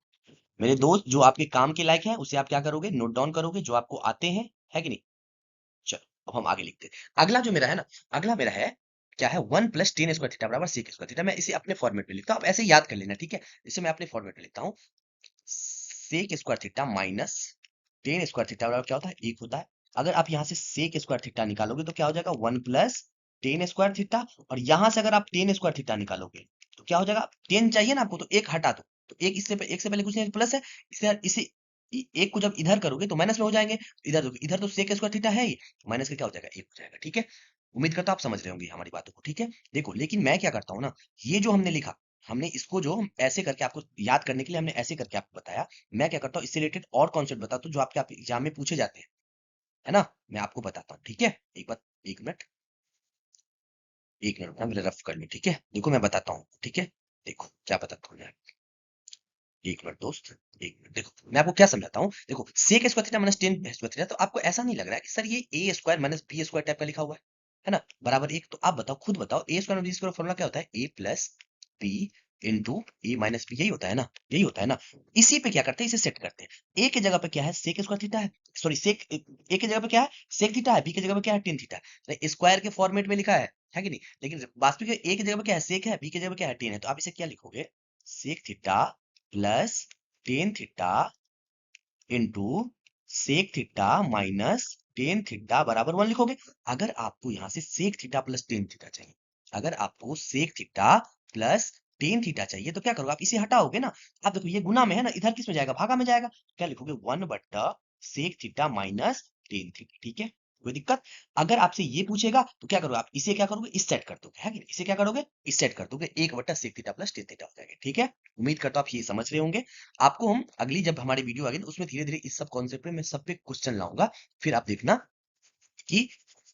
मेरे दोस्त, जो आपके काम के लायक है उसे आप क्या करोगे? नोट डाउन करोगे, जो आपको आते हैं, है कि नहीं। चलो अब हम आगे लिखते हैं। अगला जो मेरा है ना, अगला मेरा है क्या है? 1 प्लस टेन स्क्वायर थीटा बराबर सेक स्क्वायर थीटा। मैं इसे अपने फॉर्मेट में लिखता हूँ, आप ऐसे ही याद कर लेना, ठीक है। इसे मैं अपने फॉर्मेट में लिखता हूँ, sec square theta minus ten square theta बराबर क्या होता है? 1 होता है। अगर आप यहाँ से सेक स्क्वायर थीटा निकालोगे, तो क्या हो जाएगा? 1 प्लस टेन स्क्वायर थीटा। और यहाँ से अगर आप टेन स्क्वायर थीटा निकालोगे, तो क्या हो जाएगा? टेन चाहिए ना आपको, तो एक हटा दो, तो एक से पहले कुछ नहीं, प्लस है। इसे एक को जब इधर करोगे तो माइनस में हो जाएंगे, इधर तो सेक स्क्वायर थीटा है ही, माइनस का क्या हो जाएगा, एक हो जाएगा। ठीक है, उम्मीद करता हूं आप समझ रहे होंगे हमारी बातों को। ठीक है, देखो लेकिन मैं क्या करता हूँ ना, ये जो हमने लिखा, हमने इसको जो हम ऐसे करके आपको याद करने के लिए हमने ऐसे करके आपको बताया, मैं क्या करता हूँ इससे रिलेटेड और कॉन्सेप्ट बताता हूँ जो आपके एग्जाम में पूछे जाते हैं, है ना, मैं आपको बताता हूँ। ठीक है, एक बात, एक मिनट, एक मिनट मेरे रफ कर लो। ठीक है, देखो मैं बताता हूँ। ठीक है, देखो क्या बताता हूँ मैं, एक मिनट दोस्त, एक मिनट। देखो मैं आपको क्या समझाता हूँ, देखो sec square theta minus ten square theta, तो आपको ऐसा नहीं लग रहा है कि सर ये A square minus B square type का लिखा हुआ है ना, बराबर एक। तो आप बताओ, खुद बताओ, ए स्क्वायर बी स्क्वायर फॉर्मूला क्या होता है, ए plus B into A minus B, यही होता है ना, यही होता है ना। इसी पे क्या करते हैं, इसे सेट करते हैं। ए की जगह पे क्या है, सेक स्क्वायर थीटा है, सॉरी सेक, ए की जगह पे क्या है, सेक थीटा है, बी की जगह पे क्या है, टेन थीटा है, स्क्वायर के फॉर्मेट में लिखा है कि नहीं। लेकिन वास्तविक ए की जगह पे क्या है, सेक है, बी की जगह पे क्या है, टेन है, तो आप इसे क्या लिखोगे, sec theta plus ten theta into sec theta minus ten theta बराबर वन लिखोगे। अगर आपको यहां से sec theta plus ten theta चाहिए, अगर आपको sec theta plus ten theta चाहिए, तो क्या करोगे, आप इसे हटाओगे ना। आप देखो ये गुना में है ना, इधर किस में जाएगा, भागा में जाएगा। क्या लिखोगे, वन बट्टा sec theta minus ten theta. ठीक है, कोई दिक्कत। अगर आपसे ये पूछेगा तो क्या करोगे, आप इसे क्या करोगे, इस सेट कर दोगे, है कि नहीं, इसे क्या करोगे, इस सेट कर दोगे, एक बट्टा sec theta plus ten theta हो जाएगा। ठीक है, उम्मीद करता हूं आप ये समझ रहे होंगे। आपको हम अगली जब हमारी वीडियो आएगी तो उसमें धीरे धीरे इस सब कॉन्सेप्ट पे मैं सब पे क्वेश्चन लाऊंगा, फिर आप देखना कि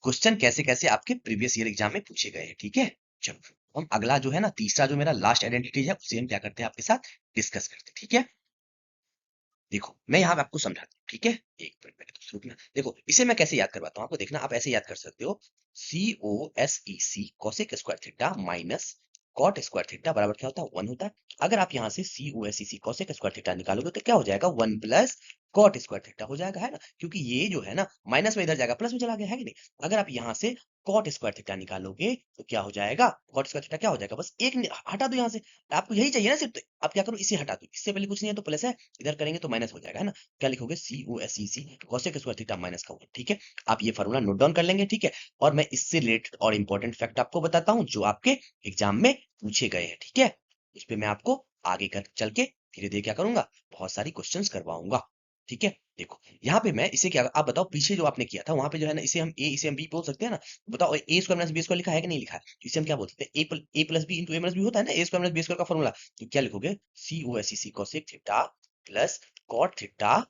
क्वेश्चन कैसे कैसे आपके प्रीवियस ईयर एग्जाम में पूछे गए हैं। ठीक है, चलो हम अगला जो है ना, तीसरा जो मेरा लास्ट आइडेंटिटी है, उसे हम क्या करते हैं आपके साथ डिस्कस करते हैं। ठीक है, देखो मैं यहाँ पे आपको समझाता हूँ। ठीक है, एक मिनट मेरे दोस्त रुकना। देखो इसे मैं कैसे याद करवाता हूँ आपको, देखना आप ऐसे याद कर सकते हो, C O S E C cosec square theta minus cot square theta बराबर क्या होता है, वन होता है। अगर आप यहाँ से C O S E C cosec square theta निकालोगे तो क्या हो जाएगा, one plus cot square theta हो जाएगा, है ना, क्योंकि ये जो है ना माइनस में इधर जाएगा, प्लस में चला गया, है कि नहीं। अगर आप यहाँ से कॉट स्क्वायर थीटा निकालोगे तो क्या हो जाएगा, कॉट स्क्वायर थीटा क्या हो जाएगा, बस एक हटा दो यहाँ से, आपको यही चाहिए ना सिर्फ, तो आप क्या करो, इसे हटा दो, इससे पहले कुछ नहीं है तो प्लस है, इधर करेंगे तो माइनस हो जाएगा, है ना। क्या लिखोगे, C O S E C cosec square theta minus का वन। ठीक है, आप ये फॉर्मूला नोट डाउन कर लेंगे। ठीक है, और मैं इससे रिलेटेड और इंपॉर्टेंट फैक्ट आपको बताता हूँ जो आपके एग्जाम में पूछे गए हैं। ठीक है, इस पे मैं आपको आगे कर चल के धीरे धीरे क्या करूंगा, बहुत सारी क्वेश्चंस करवाऊंगा। ठीक है, देखो यहाँ पे मैं इसे क्या, आप बताओ पीछे जो आपने किया था वहां पे जो है ना, इसे हम ए इसे हम बी बोल सकते हैं ना। बताओ ए स्क्वायर माइनस बी स्क्वायर लिखा है कि नहीं लिखा है, तो इसे हम क्या बोल सकते हैं, A plus B into A minus B होता है ना, A square minus B square का फॉर्मूला। तो क्या लिखोगे, C O S C cosec theta plus cot theta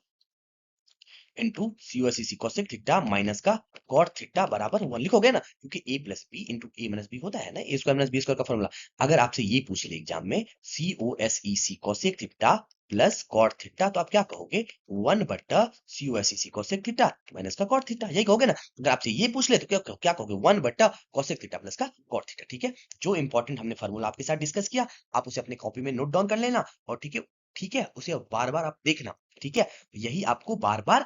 into C O C cosec theta minus का कॉट थीटा बराबर one लिखोगे ना, क्योंकि A plus B into A minus B होता है ना, A square minus B square का formula. अगर आपसे ये पूछ ले एग्जाम में, C O S E C cosec theta plus cot theta, तो आप क्या कहोगे, वन बट्टा C O S E C cosec theta minus का कॉट थीटा, यही कहोगे ना। अगर आपसे ये पूछ ले तो क्या कहोगे, वन बट्टा कोसेक थीटा प्लस का कॉट थीटा। ठीक है, जो इंपॉर्टेंट हमने फॉर्मूला आपके साथ डिस्कस किया, आप उसे अपने कॉपी में नोट डाउन कर लेना, और ठीक है, ठीक है, उसे बार बार आप देखना। ठीक है, यही आपको बार बार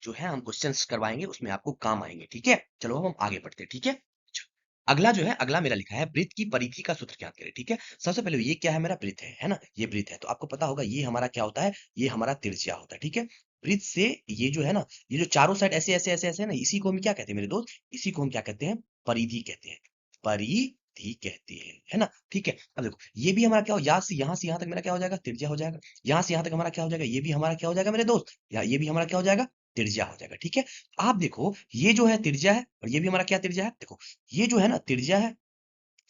जो है हम क्वेश्चंस करवाएंगे, उसमें आपको काम आएंगे। ठीक है, चलो अब हम आगे बढ़ते हैं। ठीक है, चलो, अगला जो है, अगला मेरा लिखा है वृत्त की परिधि का सूत्र ज्ञात करें। ठीक है, सबसे पहले ये क्या है, मेरा वृत्त है ना, ये वृत्त है, तो आपको पता होगा ये हमारा क्या होता है, ये हमारा त्रिज्या होता है। ठीक है, वृत्त से ये जो है ना, ये जो चारों साइड ऐसे ऐसे ऐसे ऐसे है ना, इसी को हम क्या कहते हैं मेरे दोस्त, इसी को हम क्या कहते हैं, परिधि कहते हैं, परिधि कहते हैं, है ना। ठीक है, अब देखो ये भी हमारा क्या हो, यहाँ से यहाँ तक मेरा क्या हो जाएगा, त्रिज्या हो जाएगा। यहाँ से यहाँ तक हमारा क्या हो जाएगा, ये भी हमारा क्या हो जाएगा मेरे दोस्त, या ये भी हमारा क्या हो जाएगा, त्रिज्या हो जाएगा। ठीक है, आप देखो ये जो है त्रिज्या है, और ये भी हमारा क्या त्रिज्या है, देखो ये जो है ना त्रिज्या है,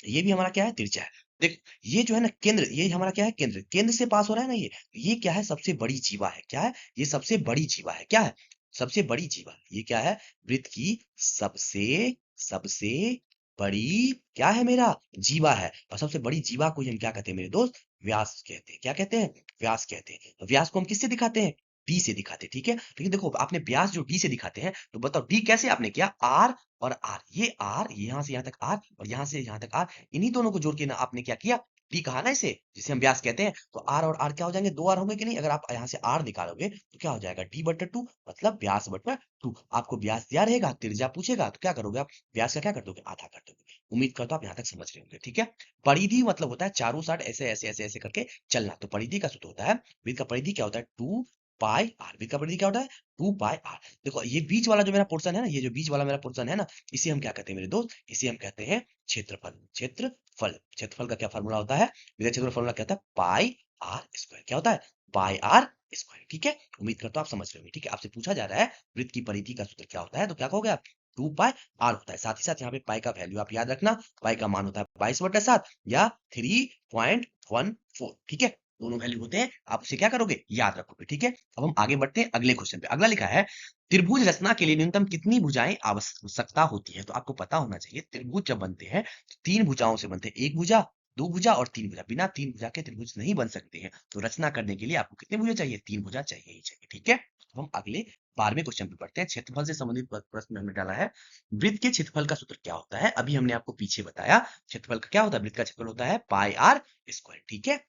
ये भी हमारा क्या है, त्रिज्या है। देखो ये जो है ना केंद्र, ये हमारा क्या है, केंद्र, केंद्र से पास हो रहा है ना ये क्या है, सबसे बड़ी जीवा है, क्या है, ये सबसे बड़ी जीवा है, क्या है, सबसे बड़ी जीवा, ये क्या है, वृत्त की सबसे सबसे बड़ी क्या है मेरा, जीवा है। और सबसे बड़ी जीवा को ही हम क्या कहते हैं मेरे दोस्त, व्यास कहते हैं। क्या कहते हैं, व्यास कहते हैं। तो व्यास को हम किससे दिखाते हैं, डी से दिखाते हैं। ठीक है, लेकिन देखो आपने व्यास जो डी से दिखाते हैं, तो बताओ डी कैसे आपने किया, आर और आर, ये आर यहाँ से यहाँ तक आर, और यहाँ से यहाँ तक आर, इन्हीं दोनों को जोड़ के ना आपने क्या किया, डी कहा ना इसे, जिसे हम व्यास कहते हैं। तो आर और आर क्या हो जाएंगे, दो आर होंगे कि नहीं। अगर आप यहाँ से आर निकालोगे तो क्या हो जाएगा, डी बट्टा टू, मतलब व्यास बट्टा टू। आपको व्यास दिया रहेगा, त्रिज्या पूछेगा तो क्या करोगे आप, व्यास का क्या कर दोगे, आधा कर दोगे। उम्मीद करता हूं आप यहाँ तक समझ रहे होंगे। ठीक है, परिधि मतलब होता है चारों साइड ऐसे ऐसे ऐसे ऐसे करके चलना, तो परिधि का सूत्र होता है, वृत्त का परिधि क्या होता है, टू पाई आर। वृत्त का परिधि क्या होता है, टू पाई आर। देखो ये बीच वाला जो मेरा पोर्शन है ना, ये जो बीच वाला मेरा पोर्शन है ना, इसे हम क्या कहते हैं मेरे दोस्त, इसे हम कहते हैं क्षेत्रफल। क्षेत्रफल, क्षेत्रफल का क्या फॉर्मूला होता है, विद्युत क्षेत्र फॉर्मूला क्या होता है, पाई आर स्क्वायर, क्या होता है पाई आर स्क्वायर। ठीक है, उम्मीद करता हूं आप समझ रहे होंगे। ठीक है, आपसे पूछा जा रहा है वृत्त की परिधि का सूत्र क्या होता है, तो क्या कहोगे आप 2 पाई आर होता है। साथ ही साथ यहाँ पे पाई का वैल्यू आप याद रखना, पाई का मान होता है 22/7 या 3.14। ठीक है, दोनों वैल्यू होते हैं, आप उसे क्या करोगे याद रखोगे। ठीक है, अब हम आगे बढ़ते हैं अगले क्वेश्चन पे। अगला लिखा है त्रिभुज रचना के लिए न्यूनतम कितनी भुजाएं आवश्यकता होती है। तो आपको पता होना चाहिए त्रिभुज जब बनते हैं तो 3 भुजाओं से बनते हैं, एक भुजा, दो भुजा और तीन भुजा। बिना तीन भुजा के त्रिभुज नहीं बन सकते हैं। तो रचना करने के लिए आपको कितने भुजा चाहिए, 3 भुजा चाहिए ही चाहिए। ठीक है, तो हम अगले 12वें क्वेश्चन पे पढ़ते हैं। क्षेत्रफल से संबंधित प्रश्न हमने डाला है, वृत्त के क्षेत्रफल का सूत्र क्या होता है। अभी हमने आपको पीछे बताया क्षेत्रफल का क्या होता है, वृत्त का क्षेत्रफल होता है पाई आर स्क्वायर। ठीक है,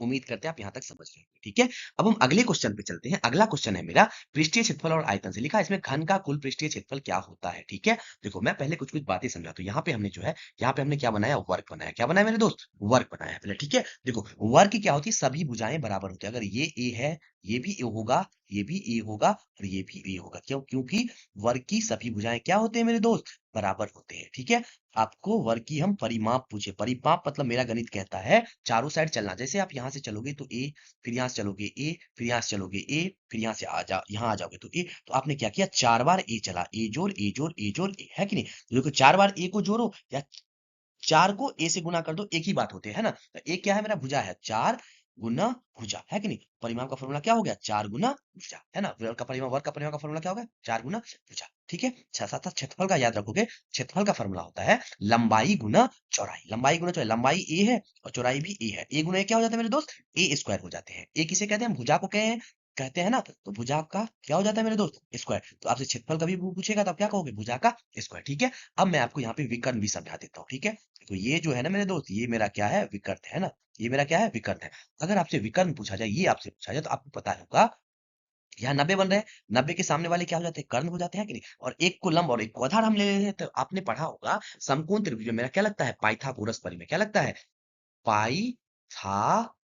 उम्मीद करते हैं आप यहां तक समझ रहे हैं। ठीक है, अब हम अगले क्वेश्चन पे चलते हैं। अगला क्वेश्चन है मेरा पृष्ठीय क्षेत्रफल और आयतन से लिखा है, इसमें घन का कुल पृष्ठीय क्षेत्रफल क्या होता है। ठीक है, देखो मैं पहले कुछ कुछ बातें समझा। तो यहाँ पे हमने जो है, यहाँ पे हमने क्या बनाया, वर्ग बनाया। क्या बनाया मेरे दोस्त, वर्ग बनाया पहले। ठीक है, देखो वर्ग क्या होती है, सभी भुजाएं बराबर होती है। अगर ये ए है, ये भी ए होगा, ये भी ए होगा और ये भी ए होगा। क्यों, क्योंकि वर्ग की सभी भुजाएं क्या होते हैं मेरे दोस्त, बराबर होते हैं। ठीक है, आपको वर्ग की हम परिमाप पूछे, परिमाप मतलब मेरा गणित कहता है चारों साइड चलना। जैसे आप यहाँ से चलोगे तो ए, फिर यहाँ से चलोगे ए, फिर यहाँ से चलोगे ए, फिर यहाँ से यहाँ आ जाओगे तो ए। तो आपने क्या किया, 4 बार ए चला, ए जोड़ ए जोड़ ए जोड़ ए, है कि नहीं। तो देखो 4 बार ए को जोड़ो या 4 को ए से गुना कर दो, एक ही बात होती है ना। तो ए क्या है मेरा, भुजा है, 4 गुना भुजा, है कि नहीं। परिमाप का फॉर्मूला क्या हो गया, 4 गुना भुजा, है ना। वर्ग का परिमाप, वर्ग का परिमाप का फॉर्मूला क्या होगा, 4 गुना भुजा। ठीक है, साथ साथ क्षेत्रफल का याद रखोगे। क्षेत्रफल का फॉर्मूला होता है लंबाई गुना चौड़ाई। लंबाई गुना चौड़ाई, लंबाई ए है और चौड़ाई भी ए है। ए गुना ए क्या हो जाता है मेरे दोस्त, ए स्क्वायर हो जाते हैं। ए किसे कहते हैं, भुजा को कहते हैं ना। तो भुजा का क्या हो जाता है मेरे दोस्त, स्क्वायर। तो आपसे क्षेत्रफल कभी पूछेगा तो आप क्या कहोगे, भुजा का स्क्वायर। ठीक है, अब मैं आपको यहाँ पे विकर्ण भी समझा देता हूँ। ठीक है, तो ये जो है ना मेरे दोस्त, ये मेरा क्या है, विकर्ण है ना। ये मेरा क्या है, विकर्ण है। अगर आपसे विकर्ण पूछा जाए, ये आपसे पूछा जाए, तो आपको पता होगा यहाँ 90 बन रहे हैं, 90 के सामने वाले क्या हो जाते हैं, कर्ण हो जाते हैं कि नहीं। और एक को लंब और एक को आधार हम ले लेते हैं। तो आपने पढ़ा होगा समकोण त्रिभुज में मेरा क्या लगता है, पाइथागोरस परिमेय। क्या लगता है, पाइथागोरस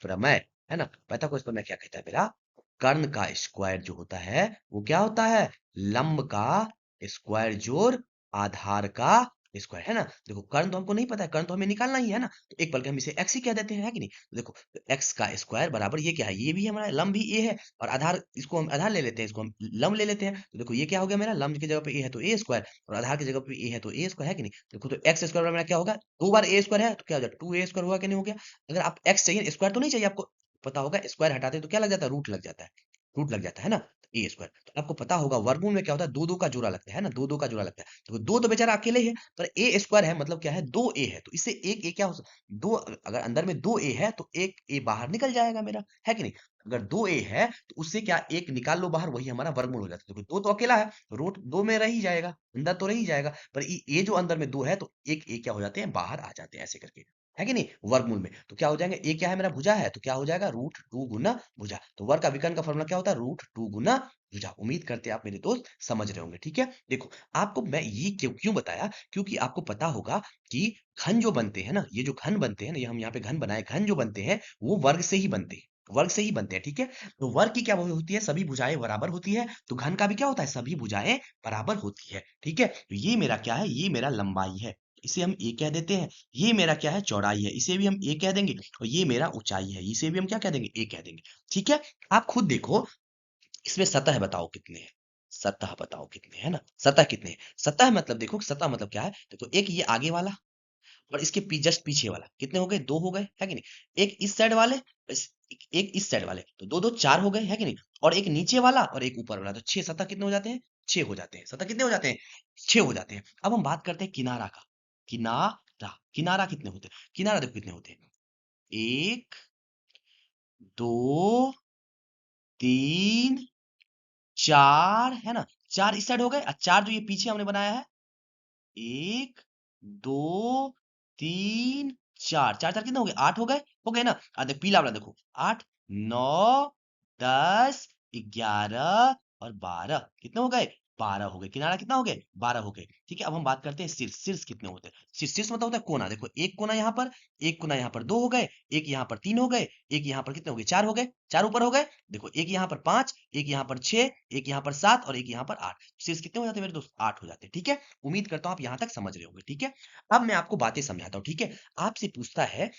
प्रमेय, है ना। पाइथागोरस प्रमेय क्या कहता है मेरा, कर्ण का स्क्वायर जो होता है वो क्या होता है, लंब का स्क्वायर जोड़ आधार का स्क्वायर, है ना। देखो कर्ण तो हमको नहीं पता है, कर्ण तो हमें निकालना ही है ना। तो एक पल के हम इसे एक्स ही कह देते हैं, है कि नहीं। तो देखो एक्स का स्क्वायर बराबर ये क्या है, ये भी हमारा लंब भी ए है और आधार, इसको हम आधार ले लेते हैं, इसको हम लंब ले लेते हैं। तो देखो ये क्या हो गया मेरा, लंब की जगह पे ए है तो ए स्क्वायर और आधार की जगह पे ए है तो ए स्क्वायर, है कि नहीं। देखो तो एक्स स्क्वायर मेरा क्या होगा, 2 बार ए स्क्वायर है तो क्या हो जाएगा, 2a स्क्वायर हुआ कि नहीं हो गया। अगर आप एक्स चाहिए, स्क्वायर तो नहीं चाहिए आपको, पता होगा स्क्वायर हटाते हैं तो क्या लग जाता है, रूट लग जाता है, रूट लग जाता है ना। ए स्क्वायर तो आपको पता होगा वर्गमूल में क्या होता है, दो दो का जोड़ा लगता है ना, दो दो का जोड़ा लगता है। तो दो तो बेचारा अकेले ही है, पर ए स्क्वायर है मतलब क्या है, दो ए है। तो इससे एक ए क्या हो दो, अगर अंदर में दो ए है तो एक ए बाहर निकल जाएगा मेरा, है कि नहीं। अगर दो ए है तो उससे क्या एक निकाल लो बाहर, वही हमारा वर्गमूल हो जाता है। देखो दो तो अकेला है, रूट दो में रह ही जाएगा, अंदर तो रह ही जाएगा। पर ये जो अंदर में दो है तो एक ए क्या हो जाते हैं, बाहर आ जाते हैं ऐसे करके, है कि नहीं, वर्गमूल में। तो क्या हो जाएंगे, ए क्या है मेरा, भुजा है, तो क्या हो जाएगा, √2 गुना भुजा। तो वर्ग का विकर्ण का फॉर्मूला क्या होता है, √2 गुना भुजा। उम्मीद करते हैं आप मेरे दोस्त समझ रहे होंगे। ठीक है, देखो आपको मैं ये क्यों क्यों बताया, क्योंकि आपको पता होगा कि घन जो बनते हैं ना, ये जो घन बनते हैं ना, ये हम यहाँ पे घन बनाए, घन जो बनते हैं वो वर्ग से ही बनते हैं, वर्ग से ही बनते हैं। ठीक है, तो वर्ग की क्या होती है, सभी भुजाएं बराबर होती है। तो घन का भी क्या होता है, सभी भुजाएं बराबर होती है। ठीक है, तो ये मेरा क्या है, ये मेरा लंबाई है, इसे हम ए कह देते हैं। ये मेरा क्या है, चौड़ाई है, इसे भी हम ए कह देंगे। और ये मेरा ऊंचाई है, इसे भी हम क्या कह देंगे, ए कह देंगे। ठीक है, आप खुद देखो इसमें सतह बताओ कितने हैं, सतह बताओ कितने है ना, सतह कितने हैं। सतह मतलब देखो, सतह मतलब क्या है, देखो एक ये आगे वाला और इसके जस्ट पीछे वाला कितने हो गए, दो हो गए, है कि नहीं। एक इस साइड वाले, एक इस साइड वाले, तो दो दो चार हो गए, है कि नहीं। और एक नीचे वाला और एक ऊपर वाला, तो छह सतह कितने हो जाते हैं, छह हो जाते हैं। सतह कितने हो जाते हैं, छह हो जाते हैं। अब हम बात करते हैं किनारा का। किनारा, किनारा कितने होते हैं, किनारा देखो कितने होते हैं, एक, दो, तीन, चार, है ना। चार इस साइड हो गए और चार जो ये पीछे हमने बनाया है, एक, दो, तीन, चार, चार चार कितने हो गए, आठ हो गए ना। देख पीला वाला देखो, आठ, नौ, 10, 11 और 12 कितने हो गए, 12 हो गए। किनारा कितना हो गए, 12 हो गए। ठीक है, अब हम बात करते हैं शीर्ष। शीर्ष कितने होते हैं, शीर्ष, शीर्ष मतलब होता है कोना। देखो एक कोना यहाँ पर, एक कोना यहाँ पर, दो हो गए, एक यहाँ पर तीन हो गए, एक यहाँ पर कितने हो गए, चार हो गए, चार ऊपर हो गए। देखो एक यहाँ पर पांच, एक यहाँ पर छह, एक यहाँ पर सात और एक यहाँ पर आठ। शीर्ष कितने हो जाते हैं मेरे दोस्त, आठ हो जाते हैं। ठीक है, उम्मीद करता हूं आप यहां तक समझ रहे होंगे। ठीक है, अब मैं आपको बातें समझाता हूं। ठीक है, आपसे पूछता है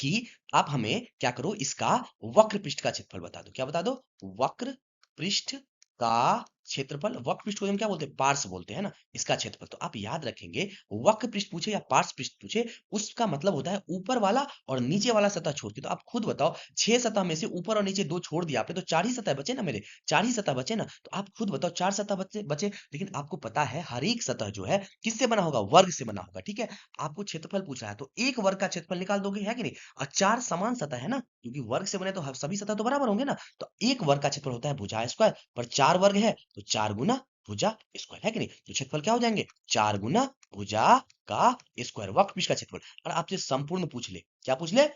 कि आप हमें क्या करो, इसका वक्र पृष्ठ का क्षेत्रफल बता दो। क्या बता दो? वक्र पृष्ठ का क्षेत्रफल। वक्र पृष्ठ को हम क्या बोलते हैं? पार्श्व बोलते हैं ना, इसका क्षेत्रफल। तो आप याद रखेंगे, वक्र पृष्ठ पूछे या पार्श्व पृष्ठ पूछे, उसका मतलब होता है ऊपर वाला और नीचे वाला सतह छोड़ के। तो आप खुद बताओ, 6 सतह में से ऊपर और नीचे 2 छोड़ दिया आपने, तो 4 ही सतह बचे ना मेरे, 4 ही सतह बचे ना। तो आप खुद बताओ, 4 सतह बचे। लेकिन आपको पता है हर एक सतह जो है किससे बना होगा? वर्ग से बना होगा, ठीक है। आपको क्षेत्रफल पूछ रहा है तो एक वर्ग का क्षेत्रफल निकाल दोगे, है कि नहीं। और 4 समान सतह है ना, क्योंकि वर्ग से बने तो सभी सतह तो बराबर होंगे ना। तो एक वर्ग का क्षेत्रफल होता है भुजा स्क्वायर, पर 4 वर्ग है तो 4 गुना भुजा स्क्वायर, है कि नहीं। तो क्षेत्रफल क्या हो जाएंगे? 4 गुना भुजा का स्क्वायर, वक्र पृष्ठ का क्षेत्रफल। और आपसे संपूर्ण पूछ ले, क्या पूछ ले?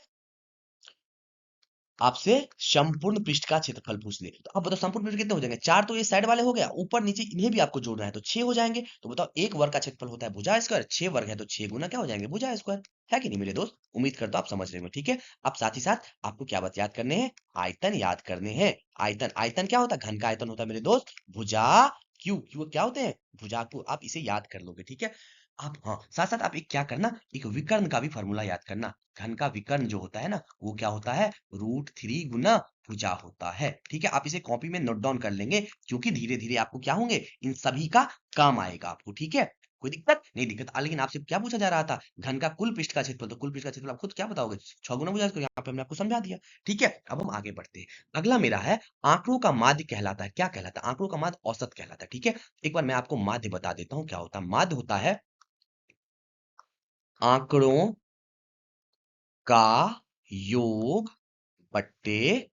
आपसे संपूर्ण पृष्ठ का क्षेत्रफल पूछ ले। तो अब बताओ संपूर्ण पृष्ठ कितने हो जाएंगे? 4 तो ये साइड वाले हो गया, ऊपर नीचे इन्हें भी आपको जोड़ना है तो 6 हो जाएंगे। तो बताओ एक वर्ग का क्षेत्रफल होता है भुजा स्क्वायर, 6 वर्ग है तो 6 गुना क्या हो जाएंगे? भुजा स्क्वायर, है कि नहीं मेरे दोस्त। उम्मीद करता हूं आप समझ रहे हो, ठीक है। अब साथ ही साथ आपको क्या बात याद करने हैं? आयतन याद करने हैं। आयतन, आयतन क्या होता है? घन का आयतन होता है मेरे दोस्त भुजा क्यू। क्यू क्या होते हैं? भुजा क्यू। आप इसे याद कर लोगे, ठीक है। आप हाँ, साथ साथ आप एक क्या करना, एक विकर्ण का भी फॉर्मूला याद करना। घन का विकर्ण जो होता है ना, वो क्या होता है? √3 गुना भुजा होता है, ठीक है। आप इसे कॉपी में नोट डाउन कर लेंगे, क्योंकि धीरे धीरे आपको क्या होंगे, इन सभी का काम आएगा आपको, ठीक है। कोई दिक्कत नहीं? दिक्कत लेकिन आपसे क्या पूछा जा रहा था? घन का कुल पृष्ठ का क्षेत्रफल। तो कुल पृष्ठ का क्षेत्रफल आप खुद क्या बताओगे? 6 गुना भुजा स्क्वायर। यहाँ पे हमने आपको समझा दिया, ठीक है। अब हम आगे बढ़ते हैं। अगला मेरा है आंकड़ों का माध्य कहलाता है। क्या कहलाता है? आंकड़ों का माध्य औसत कहलाता है, ठीक है। एक बार मैं आपको माध्य बता देता हूँ क्या होता है। माध्य होता है आंकड़ों का योग बट्टे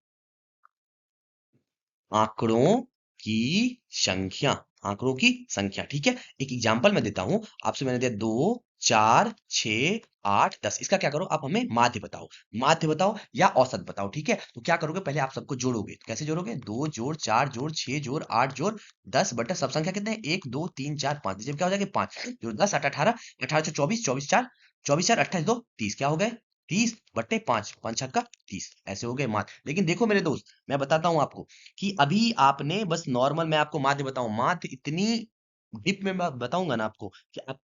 आंकड़ों की संख्या। आंकड़ों की संख्या, ठीक है। एक एग्जांपल मैं देता हूं आपसे। मैंने दिया 2 4 6 8 10। इसका क्या करो, आप हमें माध्य बताओ। माध्य बताओ या औसत बताओ, ठीक है। तो क्या करोगे, पहले आप सबको जोड़ोगे। तो कैसे जोड़ोगे? 2 जोड़ 4 जोड़ 6 जोड़ 8 जोड़ 10 बटा सब संख्या कितने हैं? 1 2 3 4 5। जब क्या हो जाएगा? 5 जोड़ 10 8 18, 18 से 24, 24 4, 24 4 28 2 30। क्या हो गए? 30 बट्टे 5, 5 छक्का 30। ऐसे हो गए माध्य। लेकिन देखो मेरे दोस्त, मैं बताता हूं आपको कि अभी आपने बस नॉर्मल, मैं आपको माध्य बताऊं, माध्य इतनी डीप में मैं बताऊंगा ना आपको कि आप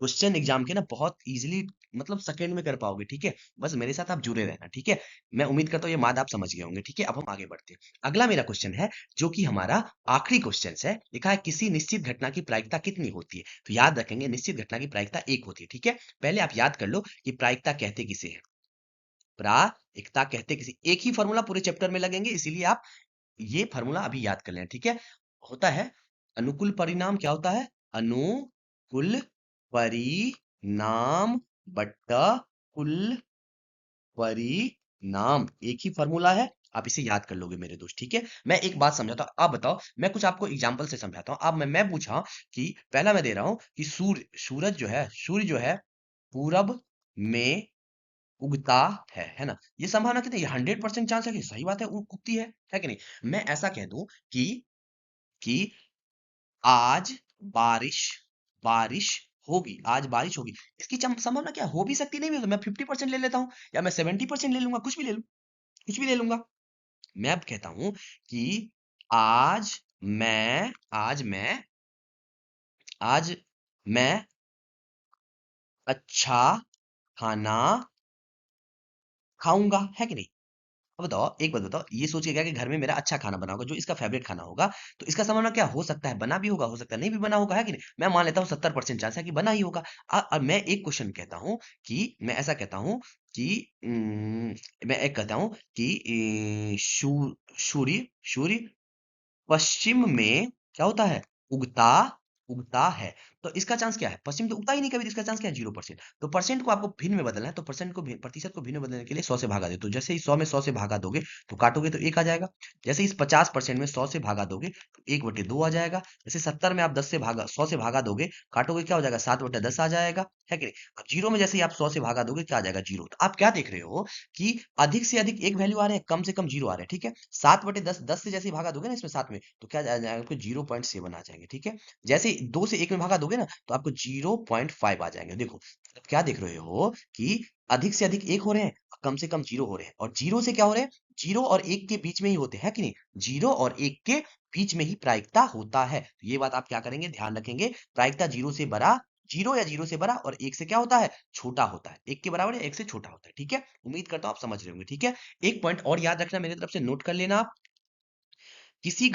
क्वेश्चन एग्जाम के ना बहुत इजीली, मतलब सेकंड में कर पाओगे, ठीक है। बस मेरे साथ आप जुड़े रहना, ठीक है। मैं उम्मीद करता हूँ ये माध्य आप समझ गए होंगे, ठीक है। अब हम आगे बढ़ते हैं। अगला मेरा क्वेश्चन है, जो कि हमारा आखिरी क्वेश्चन है। लिखा है किसी निश्चित घटना की प्रायिकता कितनी होती है। तो याद रखेंगे, निश्चित घटना की प्रायिकता 1 होती है, ठीक है। पहले आप याद कर लो कि प्रायिकता कहते किसे हैं। प्रायिकता कहते किसी, एक ही फॉर्मूला पूरे चैप्टर में लगेंगे, इसीलिए आप ये फॉर्मूला अभी याद कर लेना, ठीक है। होता है अनुकूल परिणाम। क्या होता है? अनुकूल परिणाम बट्टा कुल परिणाम। एक ही फॉर्मूला है, आप इसे याद कर लोगे मेरे दोस्त, ठीक है। मैं एक बात समझाता हूं, आप बताओ। मैं कुछ आपको एग्जांपल से समझाता हूं। अब मैं पूछा कि पहला मैं दे रहा हूं कि सूर्य जो है पूरब में उगता है ना। ये संभावना कितनी है? 100% चांस है कि सही बात है, उगती है कि नहीं। मैं ऐसा कह दूं कि आज बारिश बारिश होगी, आज बारिश होगी। इसकी संभावना क्या हो भी सकती, नहीं भी हो तो मैं 50% ले लेता हूं, या मैं 70% ले लूंगा, कुछ भी ले लूं, कुछ भी ले लूंगा। मैं अब कहता हूं कि आज मैं आज मैं अच्छा खाना खाऊंगा, है कि नहीं। अब बताओ, एक बात बताओ, ये सोच के क्या कि घर में मेरा अच्छा खाना बना होगा, जो इसका फेवरेट खाना होगा। तो इसका संभावना क्या हो सकता है? बना भी होगा, हो सकता है नहीं भी बना होगा, है कि नहीं। मैं मान लेता हूँ 70% चांस है कि बना ही होगा। अब मैं एक क्वेश्चन कहता हूँ कि मैं ऐसा कहता हूँ कि मैं एक कहता हूँ कि सूर्य सूर्य पश्चिम में क्या होता है? उगता उगता है। तो इसका चांस क्या है? पश्चिम तो उगता ही नहीं कभी, तो इसका चांस क्या है? 0%। तो परसेंट को आपको भिन्न में बदलना है, तो प्रतिशत को भिन्न में बदलने के लिए 100 से भागा दे। तो जैसे ही 100 में 100 से भागा दोगे तो काटोगे तो 1 आ जाएगा। जैसे इस 50% में 100 से भागा दोगे तो 1/2 आ जाएगा। जैसे 70 में आप 100 से भागा दोगे, काटोगे क्या हो जाएगा? 7/10 आ जाएगा, है कि नहीं। अब जीरो में जैसे ही आप 100 से भागा दोगे क्या आ जाएगा? जीरो। तो आप क्या देख रहे हो कि अधिक से अधिक एक वैल्यू आ रहे हैं, कम से कम जीरो आ रहे हैं, ठीक है। 7/10, 10 से जैसे ही भागा दोगे ना इसमें 7 में, तो क्या आ जाएगा? आपको 0.7 आ जाएंगे, ठीक है। जैसे 2 से 1 में भागा दोगे ना तो आपको 0.5 आ जाएंगे। देखो आप क्या देख रहे हो कि अधिक से अधिक एक हो रहे हैं, कम से कम जीरो हो रहे हैं। और जीरो से क्या हो रहे हैं? जीरो और एक के बीच में ही होते हैं, कि नहीं। जीरो और एक के बीच में ही प्रायिकता होता है। तो ये बात आप क्या करेंगे? ध्यान रखेंगे। प्रायिकता जीरो से बड़ा जीरो या जीरो से बड़ा और एक से क्या होता है, छोटा होता है, एक के बराबर या एक से छोटा होता है। ठीक है, उम्मीद करता हूं आप समझ रहे होंगे। ठीक है, एक पॉइंट और याद रखना, मेरी तरफ से नोट कर लेना आप, किसी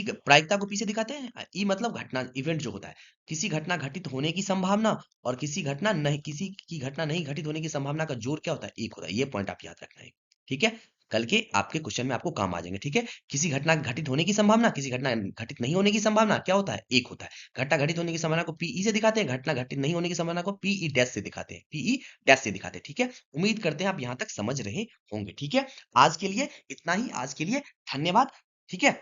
प्रायिकता को पीछे दिखाते हैं, ई मतलब घटना, इवेंट जो होता है, किसी घटना घटित होने की संभावना और किसी की घटना नहीं घटित होने की संभावना का जोड़ क्या होता है, एक होता है। ये पॉइंट आप याद रखना है। ठीक है, कल के आपके क्वेश्चन में आपको काम आ जाएंगे। ठीक है, किसी घटना घटित होने की संभावना, किसी घटना घटित नहीं होने की संभावना क्या होता है, एक होता है। घटना घटित होने की संभावना को पीई से दिखाते हैं, घटना घटित नहीं होने की संभावना को पीई डैश से दिखाते हैं, पीई डैश से दिखाते हैं। ठीक है, उम्मीद करते हैं आप यहां तक समझ रहे होंगे। ठीक है, आज के लिए इतना ही, आज के लिए धन्यवाद। ठीक है,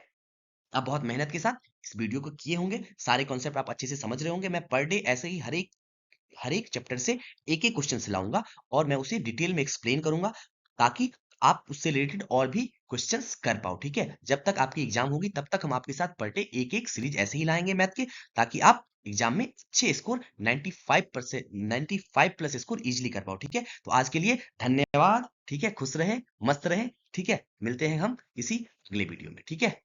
आप बहुत मेहनत के साथ इस वीडियो को किए होंगे, सारे कॉन्सेप्ट आप अच्छे से समझ रहे होंगे। मैं पर डे ऐसे ही हर एक चैप्टर से एक एक क्वेश्चन लाऊंगा और मैं उसे डिटेल में एक्सप्लेन करूंगा, ताकि आप उससे रिलेटेड और भी क्वेश्चंस कर पाओ। ठीक है, जब तक आपकी एग्जाम होगी तब तक हम आपके साथ पर डे एक एक सीरीज ऐसे ही लाएंगे मैथ के, ताकि आप एग्जाम में अच्छे स्कोर 95% 95+ स्कोर इजीली कर पाओ। ठीक है, तो आज के लिए धन्यवाद। ठीक है, खुश रहे, मस्त रहे। ठीक है, मिलते हैं हम किसी अगले वीडियो में। ठीक है।